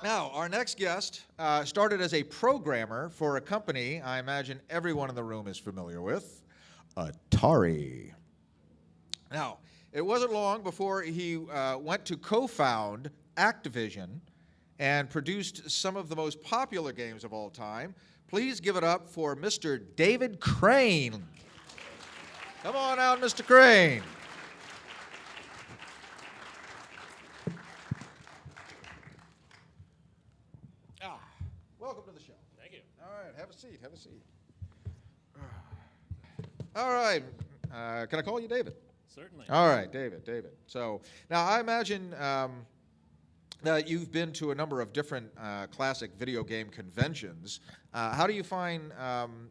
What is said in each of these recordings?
Now, our next guest started as a programmer for a company I imagine everyone in the room is familiar with, Atari. Now, it wasn't long before he went to co-found Activision and produced some of the most popular games of all time. Please give it up for Mr. David Crane. Come on out, Mr. Crane. Welcome to the show. Thank you. All right, have a seat, have a seat. All right, can I call you David? Certainly. All right, David. So now I imagine that you've been to a number of different classic video game conventions. How do you find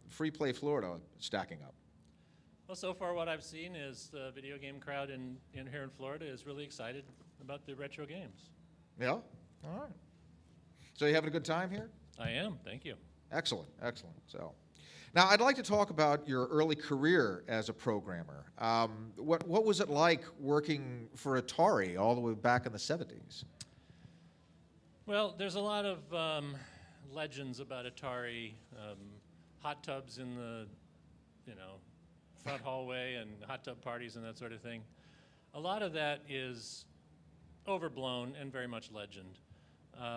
Free Play Florida stacking up? Well, so far what I've seen is the video game crowd in here in Florida is really excited about the retro games. Yeah? All right. So you having a good time here? I am, thank you. Excellent. So, now I'd like to talk about your early career as a programmer. What was it like working for Atari all the way back in the 70s? Well, there's a lot of legends about Atari, hot tubs in the, front hallway and hot tub parties and that sort of thing. A lot of that is overblown and very much legend.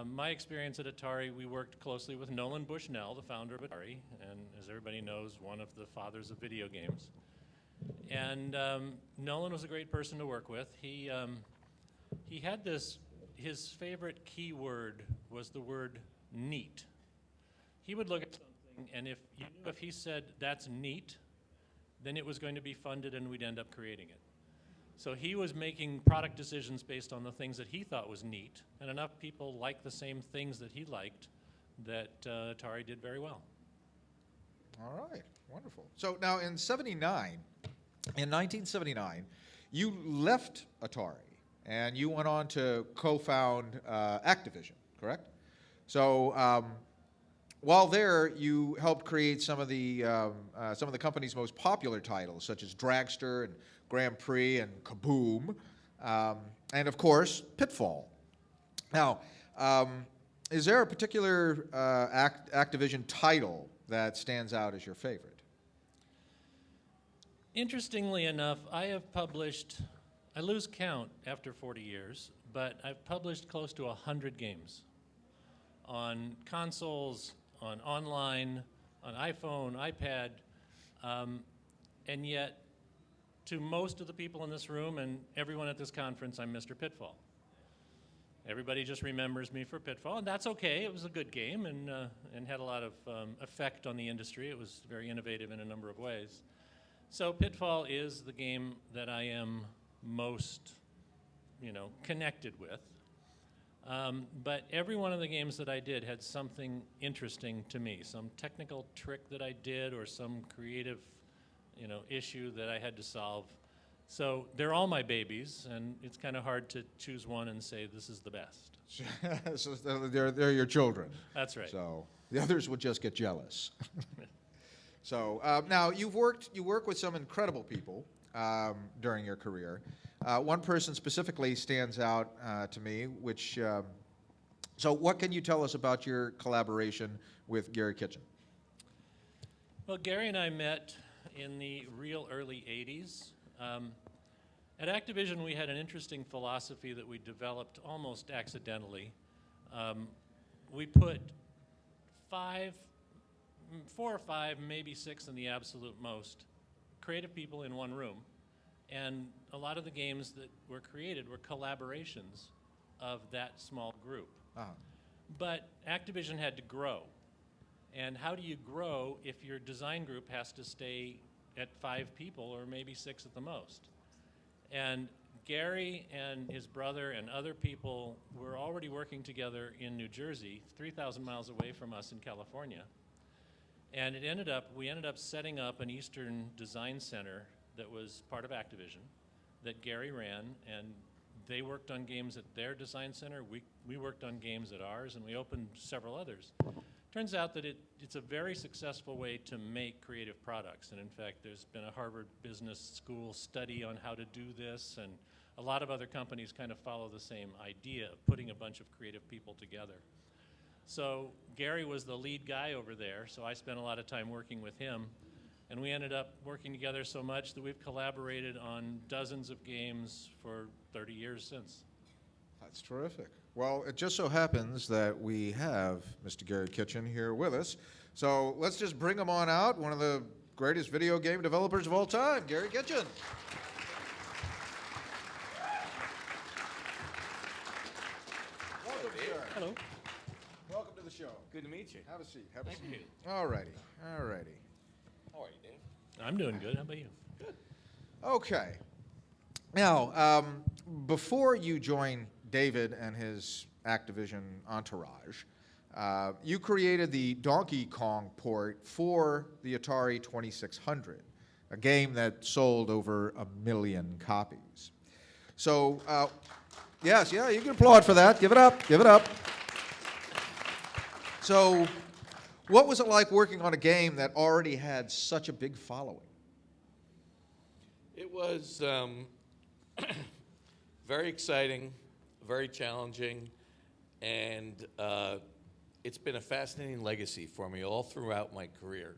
My experience at Atari, we worked closely with Nolan Bushnell, the founder of Atari, and as everybody knows, one of the fathers of video games. And Nolan was a great person to work with. He had this, his favorite keyword was the word neat. He would look at something, and if he said, that's neat, then it was going to be funded and we'd end up creating it. So he was making product decisions based on the things that he thought was neat, and enough people liked the same things that he liked that Atari did very well. All right, wonderful. So now in 1979, you left Atari and you went on to co-found Activision, correct? So while there, you helped create some of the company's most popular titles, such as Dragster and Grand Prix and Kaboom, and of course, Pitfall. Now, is there a particular Activision title that stands out as your favorite? Interestingly enough, I have published, I lose count after 40 years, but I've published close to 100 games on consoles, on online, on iPhone, iPad, and yet to most of the people in this room and everyone at this conference, I'm Mr. Pitfall. Everybody just remembers me for Pitfall, and that's okay. It was a good game and had a lot of effect on the industry. It was very innovative in a number of ways. So Pitfall is the game that I am most, connected with. But every one of the games that I did had something interesting to me, some technical trick that I did or some creative issue that I had to solve. So they're all my babies, and it's kind of hard to choose one and say this is the best. So they're your children. That's right. So the others would just get jealous. So now you work with some incredible people during your career. One person specifically stands out to me, which. So what can you tell us about your collaboration with Garry Kitchen? Well, Garry and I met in the real early 80s. At Activision, we had an interesting philosophy that we developed almost accidentally. We put 4 or 5, maybe 6 in the absolute most, creative people in one room. And a lot of the games that were created were collaborations of that small group. Uh-huh. But Activision had to grow. And how do you grow if your design group has to stay at 5 people or maybe 6 at the most? And Garry and his brother and other people were already working together in New Jersey, 3,000 miles away from us in California. And we ended up setting up an Eastern Design Center that was part of Activision that Garry ran, and they worked on games at their design center. We worked on games at ours, and we opened several others. Turns out that it's a very successful way to make creative products, and in fact, there's been a Harvard Business School study on how to do this, and a lot of other companies kind of follow the same idea of putting a bunch of creative people together. So Garry was the lead guy over there, so I spent a lot of time working with him. And we ended up working together so much that we've collaborated on dozens of games for 30 years since. That's terrific. Well, it just so happens that we have Mr. Garry Kitchen here with us. So let's just bring him on out, one of the greatest video game developers of all time, Garry Kitchen. Welcome, sir. Hello. Welcome to the show. Good to meet you. Have a seat. Have a Thank seat. you. All righty. All righty. How are you, Dave? I'm doing good. How about you? Okay. Now, before you joined David and his Activision entourage, you created the Donkey Kong port for the Atari 2600, a game that sold over 1 million copies. So, yes, yeah, you can applaud for that. Give it up. Give it up. So, what was it like working on a game that already had such a big following? It was very exciting, very challenging, and it's been a fascinating legacy for me all throughout my career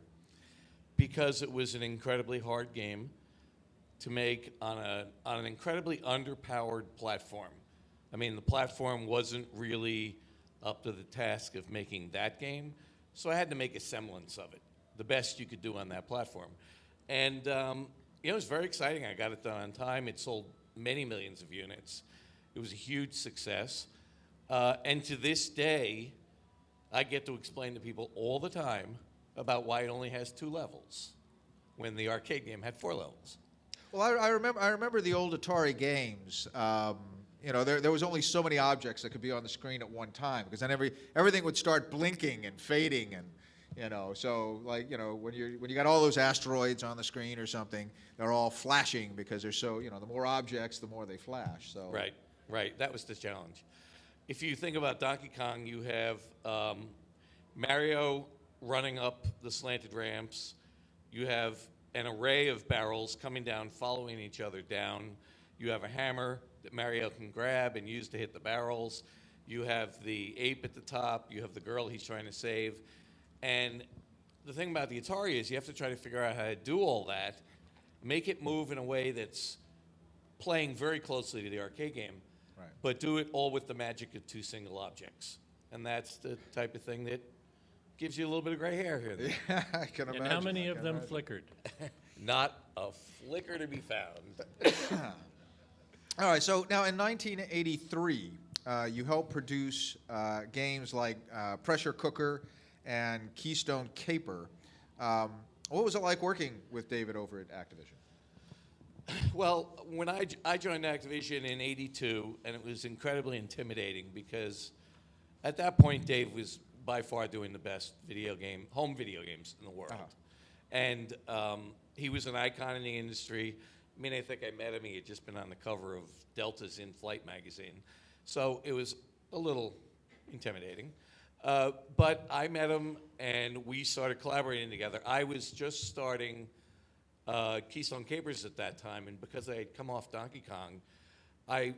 because it was an incredibly hard game to make on an incredibly underpowered platform. I mean, the platform wasn't really up to the task of making that game, so I had to make a semblance of it, the best you could do on that platform. And it was very exciting. I got it done on time. It sold many millions of units. It was a huge success. And to this day, I get to explain to people all the time about why it only has 2 levels when the arcade game had 4 levels. Well, I remember the old Atari games. You know, there was only so many objects that could be on the screen at one time, because then everything would start blinking and fading, and you know, so like, you know, when you got all those asteroids on the screen or something, they're all flashing because they're so, you know, the more objects, the more they flash. So Right. That was the challenge. If you think about Donkey Kong, you have Mario running up the slanted ramps. You have an array of barrels coming down, following each other down. You have a hammer that Mario can grab and use to hit the barrels. You have the ape at the top. You have the girl he's trying to save. And the thing about the Atari is you have to try to figure out how to do all that, make it move in a way that's playing very closely to the arcade game, right, but do it all with the magic of 2 single objects. And that's the type of thing that gives you a little bit of gray hair here and there. yeah, I can imagine. And how many I of can them imagine. flickered? Not a flicker to be found. All right, so now in 1983, you helped produce games like Pressure Cooker and Keystone Caper. What was it like working with David over at Activision? Well, when I joined Activision in '82, and it was incredibly intimidating because at that point, Dave was by far doing the best home video games in the world. Uh-huh. And he was an icon in the industry. I mean, I think I met him. He had just been on the cover of Delta's In-Flight magazine. So it was a little intimidating. But I met him, and we started collaborating together. I was just starting Keystone Capers at that time, and because I had come off Donkey Kong, I,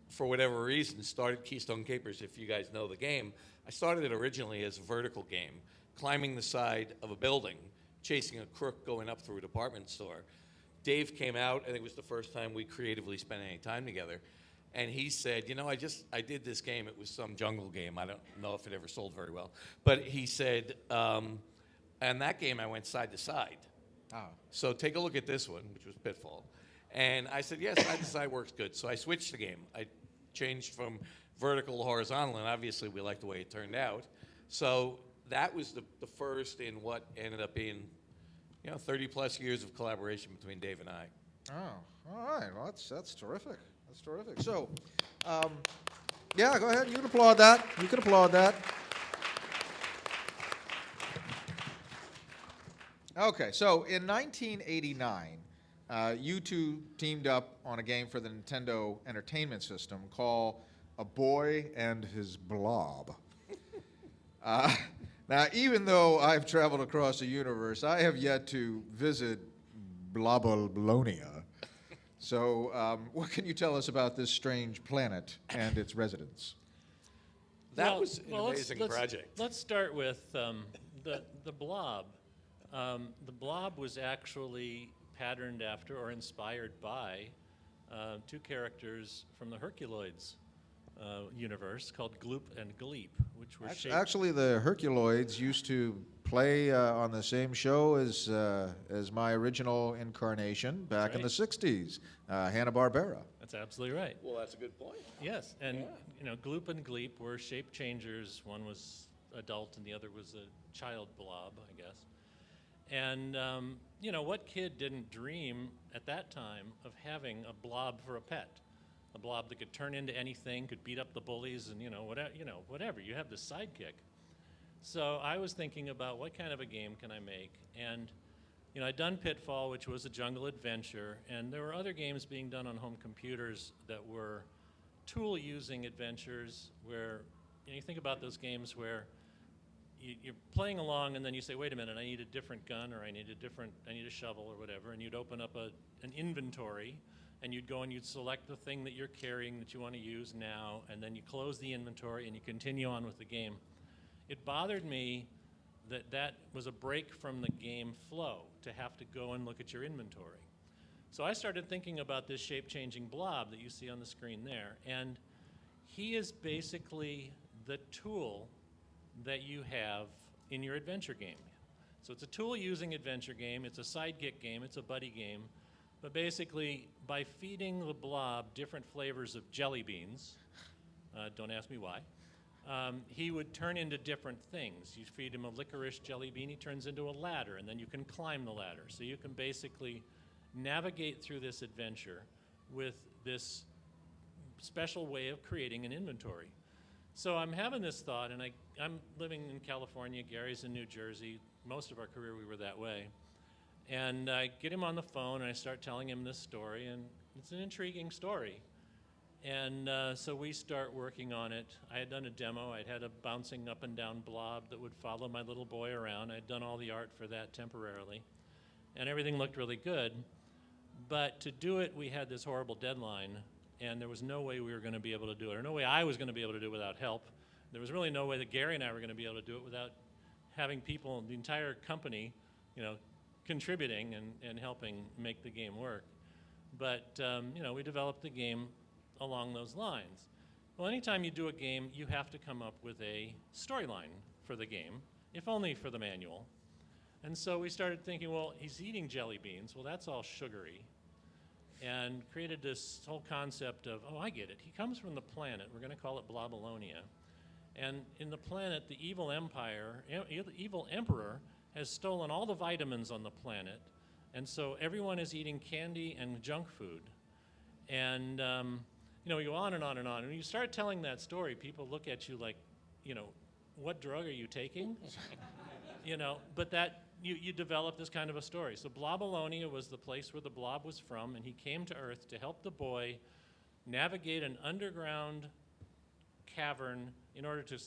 for whatever reason, started Keystone Capers. If you guys know the game, I started it originally as a vertical game, climbing the side of a building, chasing a crook going up through a department store. Dave came out, and it was the first time we creatively spent any time together. And he said, you know, I did this game. It was some jungle game. I don't know if it ever sold very well. But he said, and that game I went side to side. Oh. So take a look at this one, which was Pitfall. And I said, yes, side to side works good. So I switched the game. I changed from vertical to horizontal, and obviously we liked the way it turned out. So that was the first in what ended up being, 30-plus years of collaboration between Dave and I. Oh, all right. Well, that's terrific. That's terrific. So, yeah, go ahead. You can applaud that. You can applaud that. Okay, so in 1989, you two teamed up on a game for the Nintendo Entertainment System called A Boy and His Blob. Now, even though I've traveled across the universe, I have yet to visit Blobolonia. So, what can you tell us about this strange planet and its residents? That was an let's- amazing let's- project. Let's start with the blob. The blob was actually patterned after or inspired by two characters from the Herculoids universe called Gloop and Gleep, which were shaped. Actually, the Herculoids used to play on the same show as my original incarnation back in the right. '60s, Hanna-Barbera. That's absolutely right. Well, that's a good point. Yes, and Gloop and Gleep were shape changers. One was adult, and the other was a child blob, I guess. And what kid didn't dream at that time of having a blob for a pet? A blob that could turn into anything, could beat up the bullies, and whatever. You have this sidekick. So I was thinking about what kind of a game can I make, and I'd done Pitfall, which was a jungle adventure, and there were other games being done on home computers that were tool-using adventures where you think about those games where you're playing along and then you say, wait a minute, I need a different gun, or I need a shovel or whatever, and you'd open up an inventory, and you'd go and you'd select the thing that you're carrying that you want to use now, and then you close the inventory and you continue on with the game. It bothered me that was a break from the game flow to have to go and look at your inventory. So I started thinking about this shape-changing blob that you see on the screen there, and he is basically the tool that you have in your adventure game. So it's a tool-using adventure game, it's a sidekick game, it's a buddy game, but basically by feeding the blob different flavors of jelly beans, don't ask me why, he would turn into different things. You feed him a licorice jelly bean, he turns into a ladder, and then you can climb the ladder. So you can basically navigate through this adventure with this special way of creating an inventory. So I'm having this thought, and I'm living in California, Gary's in New Jersey. Most of our career we were that way. And I get him on the phone, and I start telling him this story, and it's an intriguing story. And so we start working on it. I had done a demo. I'd had a bouncing up and down blob that would follow my little boy around. I'd done all the art for that temporarily. And everything looked really good. But to do it, we had this horrible deadline, and there was no way we were going to be able to do it, or no way I was going to be able to do it without help. There was really no way that Garry and I were going to be able to do it without having people, the entire company, contributing and helping make the game work. But, we developed the game along those lines. Well, anytime you do a game, you have to come up with a storyline for the game, if only for the manual. And so we started thinking, well, he's eating jelly beans. Well, that's all sugary. And created this whole concept of, oh, I get it. He comes from the planet. We're going to call it Blobolonia. And in the planet, the evil emperor has stolen all the vitamins on the planet. And so everyone is eating candy and junk food. And, we go on and on and on. And when you start telling that story, people look at you like, what drug are you taking? But that you develop this kind of a story. So Blobolonia was the place where the blob was from, and he came to Earth to help the boy navigate an underground cavern in order to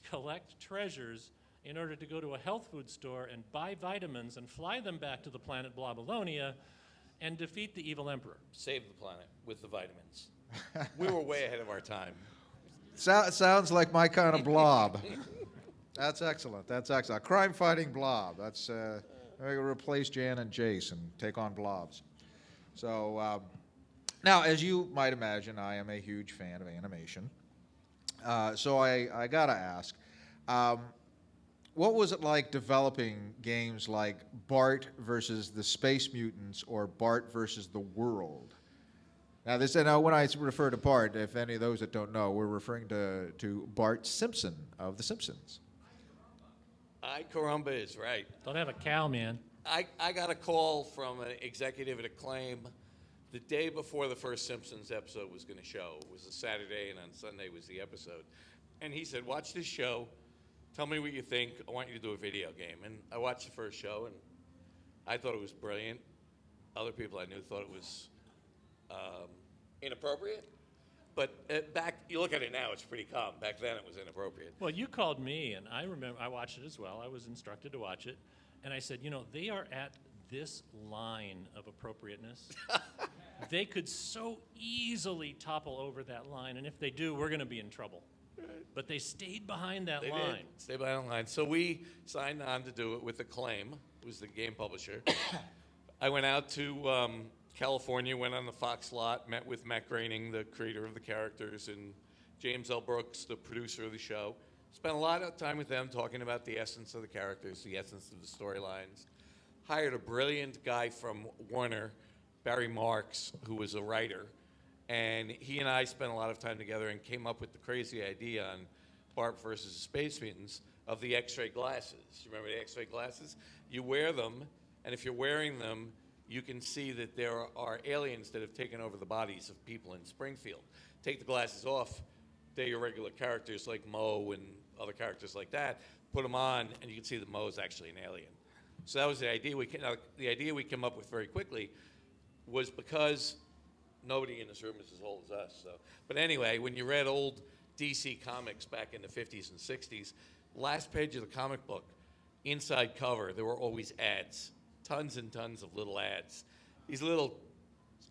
collect treasures, in order to go to a health food store and buy vitamins and fly them back to the planet Blobolonia and defeat the evil emperor. Save the planet with the vitamins. We were way ahead of our time. Sounds like my kind of blob. That's excellent. That's excellent. Crime-fighting blob. That's I'm going to replace Jan and Jace and take on blobs. So now, as you might imagine, I am a huge fan of animation. So I got to ask, what was it like developing games like Bart versus the Space Mutants or Bart versus the World? Now, when I refer to Bart, if any of those that don't know, we're referring to Bart Simpson of The Simpsons. Ay caramba is right. Don't have a cow, man. I got a call from an executive at Acclaim the day before the first Simpsons episode was going to show. It was a Saturday, and on Sunday was the episode. And he said, watch this show. Tell me what you think. I want you to do a video game. And I watched the first show, and I thought it was brilliant. Other people I knew thought it was inappropriate. But back, you look at it now, it's pretty calm. Back then, it was inappropriate. Well, you called me, and I remember I watched it as well. I was instructed to watch it. And I said, they are at this line of appropriateness they could so easily topple over that line, and if they do, we're going to be in trouble. But they stayed behind that They line. did stay behind the line. So we signed on to do it with Acclaim, who was the game publisher. I went out to California, went on the Fox lot, met with Matt Groening, the creator of the characters, and James L. Brooks, the producer of the show. Spent a lot of time with them talking about the essence of the characters, the essence of the storylines. Hired a brilliant guy from Warner, Barry Marks, who was a writer. And he and I spent a lot of time together and came up with the crazy idea on Bart versus the Space Mutants of the X-ray glasses. You remember the X-ray glasses? You wear them, and if you're wearing them, you can see that there are aliens that have taken over the bodies of people in Springfield. Take the glasses off, they're your regular characters like Mo and other characters like that. Put them on, and you can see that Mo is actually an alien. So that was the idea. The idea we came up with very quickly was because nobody in this room is as old as us. So, but anyway, when you read old DC comics back in the 50s and 60s, last page of the comic book, inside cover, there were always ads, tons and tons of little ads, these little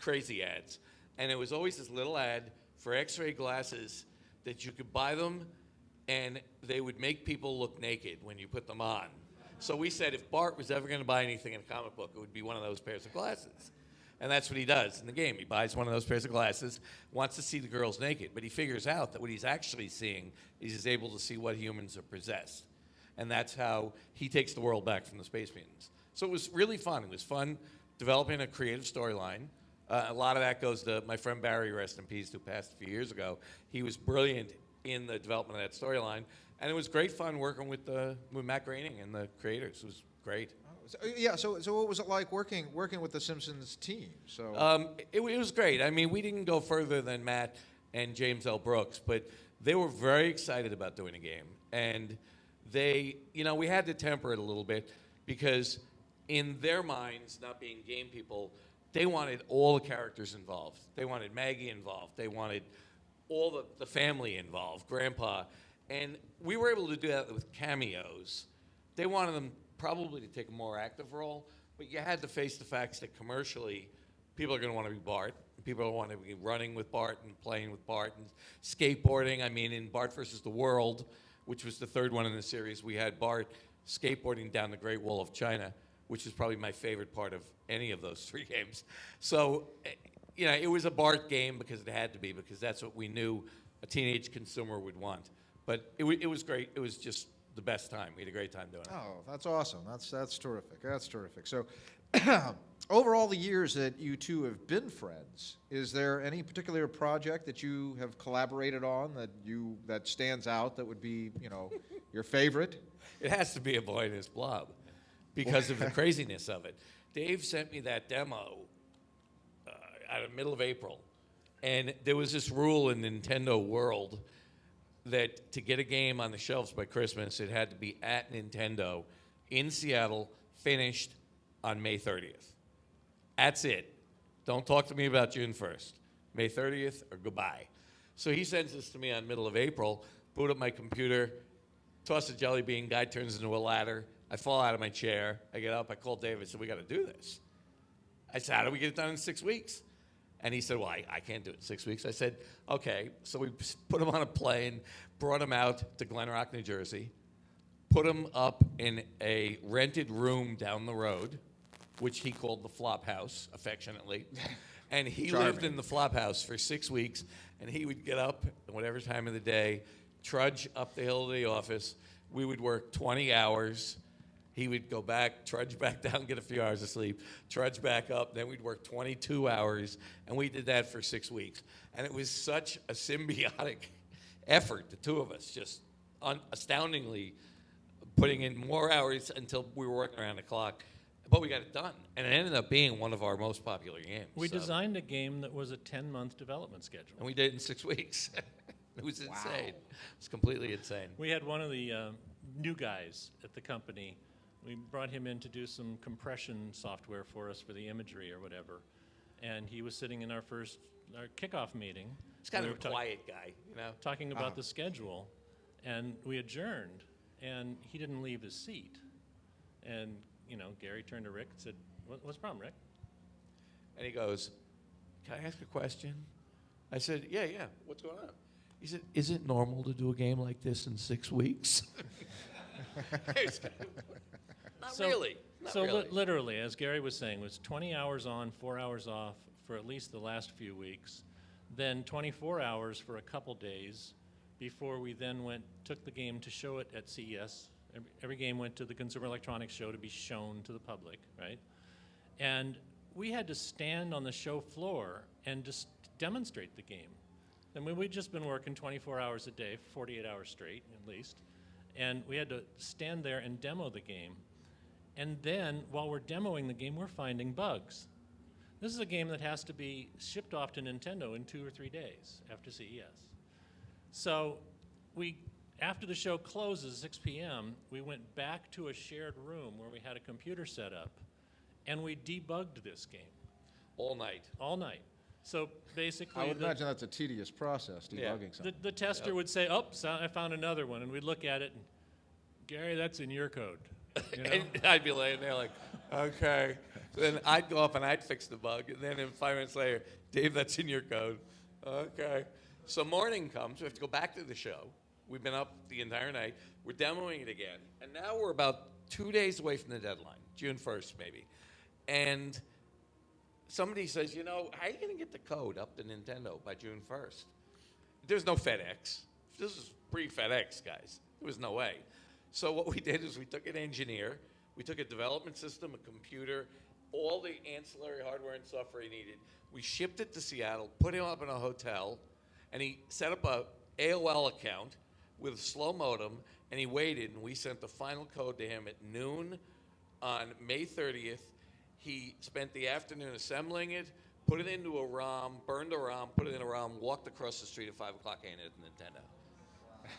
crazy ads. And it was always this little ad for X-ray glasses that you could buy them, and they would make people look naked when you put them on. So we said if Bart was ever going to buy anything in a comic book, it would be one of those pairs of glasses. And that's what he does in the game. He buys one of those pairs of glasses, wants to see the girls naked, but he figures out that what he's actually seeing is he's able to see what humans are possessed. And that's how he takes the world back from the Space Mutants. So it was really fun. It was fun developing a creative storyline. A lot of that goes to my friend Barry, rest in peace, who passed a few years ago. He was brilliant in the development of that storyline. And it was great fun working with Matt Groening and the creators. It was great. So what was it like working with the Simpsons team? It was great. I mean, we didn't go further than Matt and James L. Brooks, but they were very excited about doing a game. And they, we had to temper it a little bit because in their minds, not being game people, they wanted all the characters involved. They wanted Maggie involved. They wanted all the family involved, Grandpa. And we were able to do that with cameos. They wanted them probably to take a more active role, but you had to face the facts that commercially, people are going to want to be Bart. People want to be running with Bart and playing with Bart and skateboarding. I mean, in Bart versus the World, which was the third one in the series, we had Bart skateboarding down the Great Wall of China, which is probably my favorite part of any of those three games. So, it was a Bart game because it had to be, because that's what we knew a teenage consumer would want. But it was great. It was just the best time. We had a great time doing it. Oh, that's awesome. That's terrific. That's terrific. So, over all the years that you two have been friends, is there any particular project that you have collaborated on that stands out that would be, your favorite? It has to be A Boy and His Blob because of the craziness of it. Dave sent me that demo out of middle of April, and there was this rule in Nintendo World that to get a game on the shelves by Christmas, it had to be at Nintendo in Seattle, finished on May 30th. That's it. Don't talk to me about June 1st. May 30th or goodbye. So he sends this to me on middle of April, boot up my computer, toss a jelly bean, guy turns into a ladder. I fall out of my chair. I get up, I call Dave, I said, we got to do this. I said, how do we get it done in 6 weeks? And he said, well, I can't do it in 6 weeks. I said, okay. So we put him on a plane, brought him out to Glen Rock, New Jersey, put him up in a rented room down the road, which he called the Flop House, affectionately. And he lived in the Flop House for 6 weeks, and he would get up at whatever time of the day, trudge up the hill to the office. We would work 20 hours. He would go back, trudge back down, get a few hours of sleep, trudge back up. Then we'd work 22 hours, and we did that for 6 weeks. And it was such a symbiotic effort, the two of us, just astoundingly putting in more hours until we were working around the clock. But we got it done, and it ended up being one of our most popular games. We designed a game that was a 10-month development schedule. And we did it in 6 weeks. It was insane. It was completely insane. We had one of the new guys at the company. We brought him in to do some compression software for us for the imagery or whatever. And he was sitting in our kickoff meeting. He's kind of a quiet guy, talking about the schedule. And we adjourned, and he didn't leave his seat. And, Garry turned to Rick and said, what's the problem, Rick? And he goes, can I ask a question? I said, yeah, what's going on? He said, is it normal to do a game like this in 6 weeks? Not really. Not really. Literally, as Gary was saying, was 20 hours on, 4 hours off for at least the last few weeks, then 24 hours for a couple days before we then took the game to show it at CES. Every game went to the Consumer Electronics Show to be shown to the public, right? And we had to stand on the show floor and just demonstrate the game. I mean, we'd just been working 24 hours a day, 48 hours straight at least, and we had to stand there and demo the game. And then, while we're demoing the game, we're finding bugs. This is a game that has to be shipped off to Nintendo in 2 or 3 days after CES. So after the show closes, 6 p.m., we went back to a shared room where we had a computer set up, and we debugged this game. All night. All night. So basically, I would imagine that's a tedious process, debugging something. the tester would say, "Oh, I found another one," and we'd look at it, and Gary, that's in your code. You know? And I'd be laying there like, okay. So then I'd go up and I'd fix the bug, and then 5 minutes later, Dave, that's in your code. Okay. So morning comes, we have to go back to the show. We've been up the entire night. We're demoing it again, and now we're about 2 days away from the deadline, June 1st maybe. And somebody says, how are you going to get the code up to Nintendo by June 1st? There's no FedEx. This is pre-FedEx, guys. There was no way. So what we did is we took an engineer, we took a development system, a computer, all the ancillary hardware and software he needed. We shipped it to Seattle, put him up in a hotel, and he set up a AOL account with a slow modem, and he waited, and we sent the final code to him at noon on May 30th. He spent the afternoon assembling it, put it into a ROM, burned a ROM, put it in a ROM, walked across the street at 5 o'clock, handed it to Nintendo.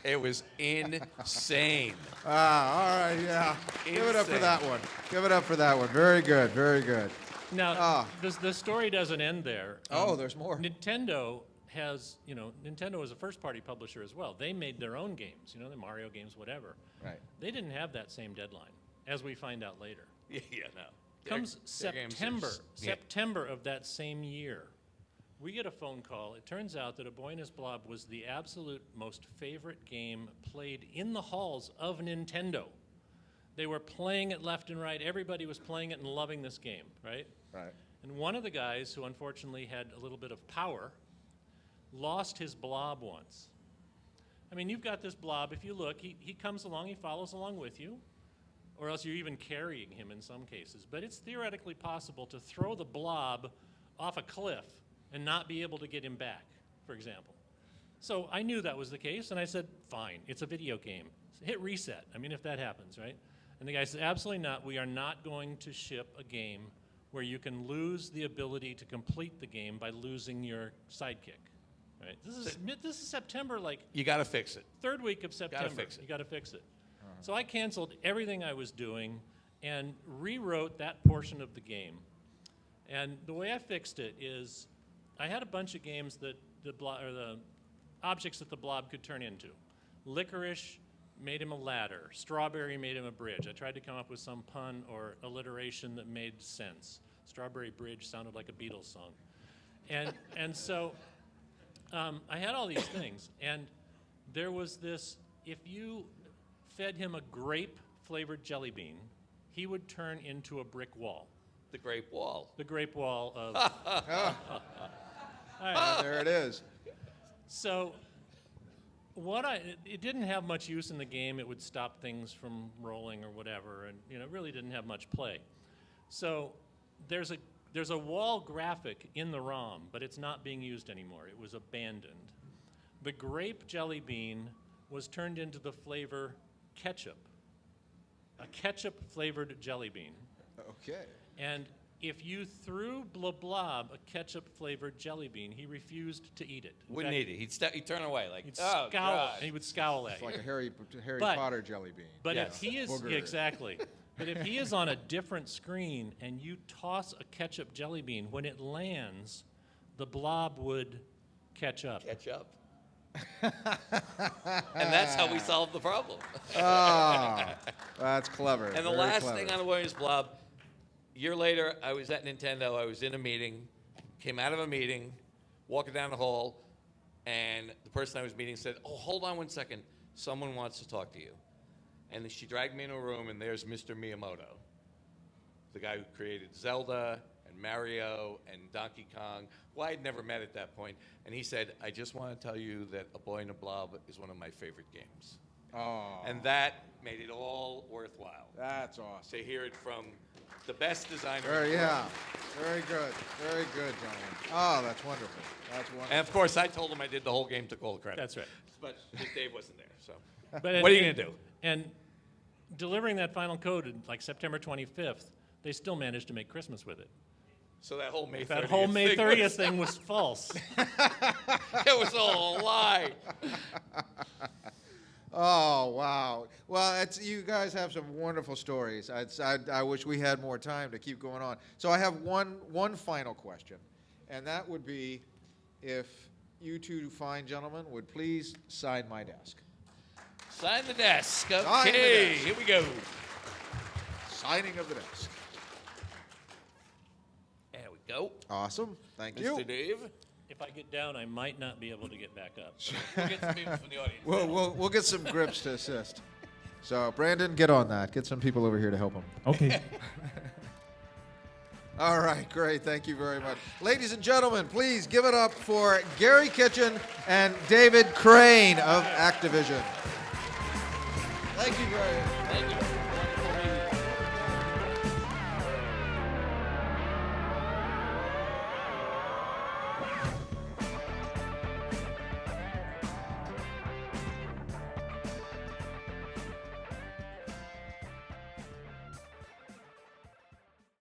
It was insane. All right, yeah. Give it up for that one. Give it up for that one. Very good, very good. Now, the story doesn't end there. There's more. Nintendo Nintendo is a first-party publisher as well. They made their own games, the Mario games, whatever. Right. They didn't have that same deadline, as we find out later. Yeah, no. Comes Their games are September of that same year, we get a phone call. It turns out that A Boy and His Blob was the absolute most favorite game played in the halls of Nintendo. They were playing it left and right. Everybody was playing it and loving this game, right? Right. And one of the guys who unfortunately had a little bit of power lost his blob once. I mean, you've got this blob. If you look, he comes along, he follows along with you, or else you're even carrying him in some cases. But it's theoretically possible to throw the blob off a cliff and not be able to get him back, for example. So I knew that was the case, and I said, fine, it's a video game. Hit reset, if that happens, right? And the guy said, absolutely not. We are not going to ship a game where you can lose the ability to complete the game by losing your sidekick, right? This is September, You got to fix it. Third week of September. Fix it. You got to fix it. So I canceled everything I was doing and rewrote that portion of the game. And the way I fixed it is I had a bunch of games that the objects that the blob could turn into. Licorice made him a ladder. Strawberry made him a bridge. I tried to come up with some pun or alliteration that made sense. Strawberry Bridge sounded like a Beatles song. And so I had all these things. And there was this, if you fed him a grape-flavored jelly bean, he would turn into a brick wall. The grape wall. The grape wall of... There it is. So it didn't have much use in the game. It would stop things from rolling or whatever, and it really didn't have much play. So there's a wall graphic in the ROM, but it's not being used anymore. It was abandoned. The grape jelly bean was turned into the flavor ketchup, a ketchup-flavored jelly bean. Okay. And if you threw Blob a ketchup-flavored jelly bean, he refused to eat it. Wouldn't eat it. He'd turn away He'd oh, scowl, God. and he would scowl at It's you. like a Harry Potter jelly bean. But Yes. if he is Booger. exactly, but if he is on a different screen and you toss a ketchup jelly bean, when it lands, the blob would catch up. Catch up. And that's how we solved the problem. That's clever. And the Very last clever. thing on the Williams Blob, a year later, I was at Nintendo. I was in a meeting. came out of a meeting, walking down the hall, and the person I was meeting said, "Oh, hold on one second. Someone wants to talk to you." And then she dragged me into a room, and there's Mr. Miyamoto, the guy who created Zelda and Mario and Donkey Kong, who I had never met at that point. And he said, "I just want to tell you that A Boy in a Blob is one of my favorite games." Oh, And that made it all worthwhile that's awesome. to hear it from the best designer. Very, yeah. Very good. Very good, gentlemen. Oh, that's wonderful. That's wonderful. And of course, I told him I did the whole game, took all the credit. That's right. But Dave wasn't there, so. But What are you going to do? And delivering that final code in like September 25th, they still managed to make Christmas with it. So that whole May 30th That whole May thing 30th was, thing was false. it was all a lie. Oh, wow. Well, you guys have some wonderful stories. I wish we had more time to keep going on. So I have one final question, and that would be if you two fine gentlemen would please sign my desk. Sign the desk. the Okay, desk. here we go. Signing of the desk. There we go. Awesome. Thank Mr. you. Dave. If I get down, I might not be able to get back up. We'll get some people from the audience. We'll get some grips to assist. So, Brandon, get on that. Get some people over here to help him. Okay. All right, great. Thank you very much. Ladies and gentlemen, please give it up for Garry Kitchen and David Crane of Activision. Thank you very much. Thank you. Wonderful meeting.